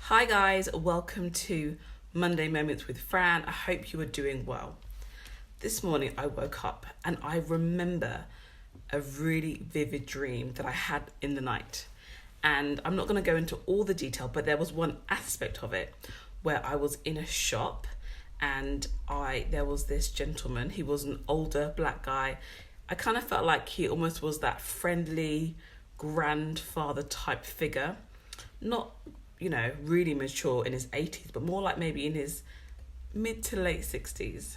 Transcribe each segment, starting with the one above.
Hi guys, welcome to Monday Moments with Fran. I hope you are doing well. This morning I woke up and I remember a really vivid dream that I had in the night. And I'm not going to go into all the detail, but there was one aspect of it where I was in a shop and there was this gentleman. He was an older black guy. I kind of felt like he almost was that friendly grandfather type figure. Not really mature in his 80s, but more like maybe in his mid to late 60s.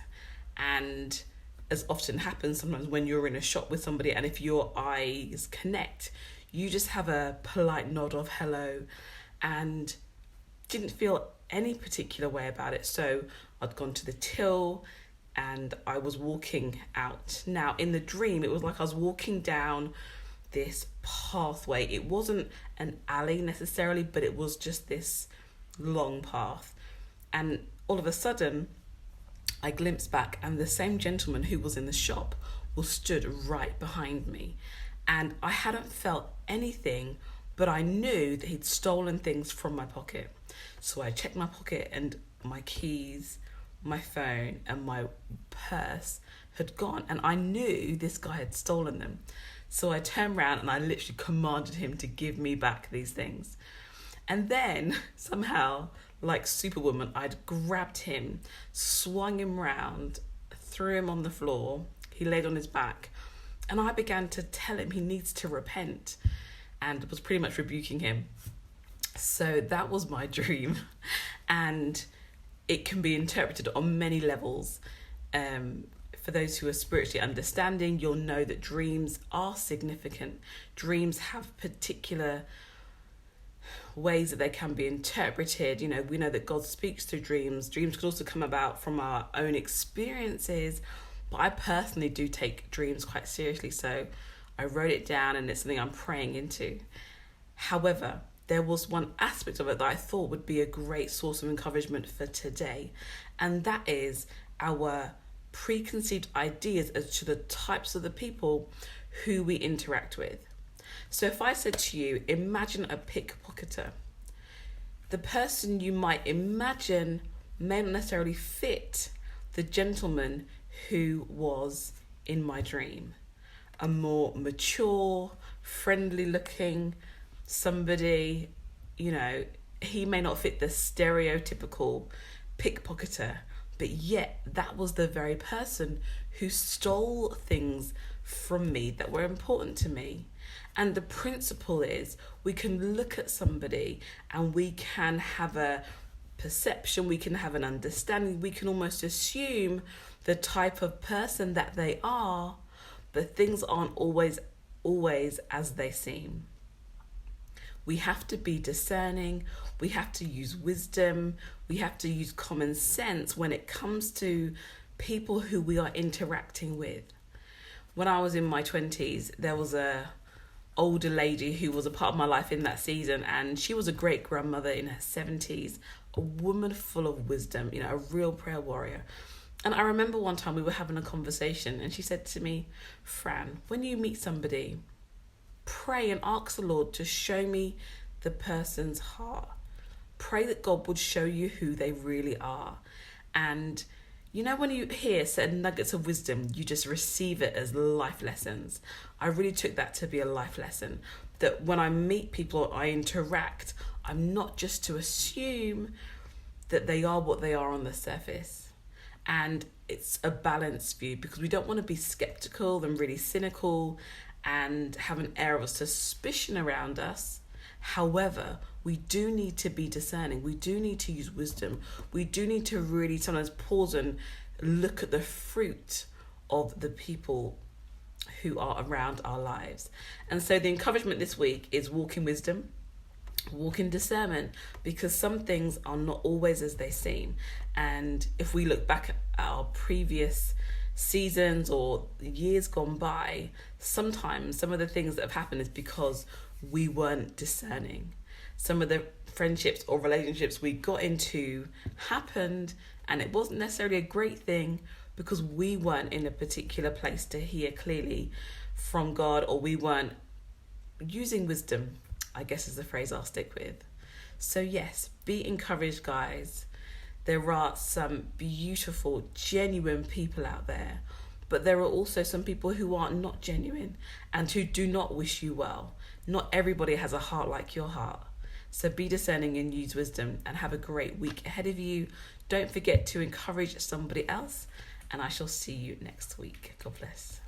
And as often happens sometimes when you're in a shop with somebody and if your eyes connect, you just have a polite nod of hello and didn't feel any particular way about it. So I'd gone to the till and I was walking out. Now in the dream, it was like I was walking down this pathway. It wasn't an alley necessarily, but it was just this long path. And all of a sudden, I glimpsed back and the same gentleman who was in the shop was stood right behind me. And I hadn't felt anything, but I knew that he'd stolen things from my pocket. So I checked my pocket and my keys, my phone and my purse had gone. And I knew this guy had stolen them. So I turned around and I literally commanded him to give me back these things. And then somehow, like Superwoman, I'd grabbed him, swung him round, threw him on the floor. He laid on his back. And I began to tell him he needs to repent and was pretty much rebuking him. So that was my dream. And it can be interpreted on many levels. For those who are spiritually understanding, you'll know that dreams are significant. Dreams have particular ways that they can be interpreted. We know that God speaks through dreams. Dreams could also come about from our own experiences. But I personally do take dreams quite seriously. So I wrote it down and it's something I'm praying into. However, there was one aspect of it that I thought would be a great source of encouragement for today. And that is our preconceived ideas as to the types of the people who we interact with. So if I said to you, imagine a pickpocketer, the person you might imagine may not necessarily fit the gentleman who was in my dream. A more mature, friendly looking somebody, he may not fit the stereotypical pickpocketer. But yet that was the very person who stole things from me that were important to me. And the principle is we can look at somebody and we can have a perception, we can have an understanding, we can almost assume the type of person that they are, but things aren't always as they seem. We have to be discerning, we have to use wisdom, we have to use common sense when it comes to people who we are interacting with. When I was in my 20s, there was a older lady who was a part of my life in that season, and she was a great grandmother in her 70s, a woman full of wisdom, a real prayer warrior. And I remember one time we were having a conversation and she said to me, Fran, when you meet somebody, pray and ask the Lord to show me the person's heart. Pray that God would show you who they really are. And when you hear certain nuggets of wisdom, you just receive it as life lessons. I really took that to be a life lesson. That when I meet people, I interact, I'm not just to assume that they are what they are on the surface. And it's a balanced view because we don't want to be skeptical and really cynical and have an air of suspicion around us. However, we do need to be discerning. We do need to use wisdom. We do need to really sometimes pause and look at the fruit of the people who are around our lives. And so the encouragement this week is walk in wisdom, walk in discernment, because some things are not always as they seem. And if we look back at our previous seasons or years gone by, sometimes some of the things that have happened is because we weren't discerning. Some of the friendships or relationships we got into happened and it wasn't necessarily a great thing because we weren't in a particular place to hear clearly from God, or we weren't using wisdom, I guess is the phrase I'll stick with. So yes, be encouraged, guys. There are some beautiful, genuine people out there, but there are also some people who are not genuine and who do not wish you well. Not everybody has a heart like your heart. So be discerning and use wisdom, and have a great week ahead of you. Don't forget to encourage somebody else, and I shall see you next week. God bless.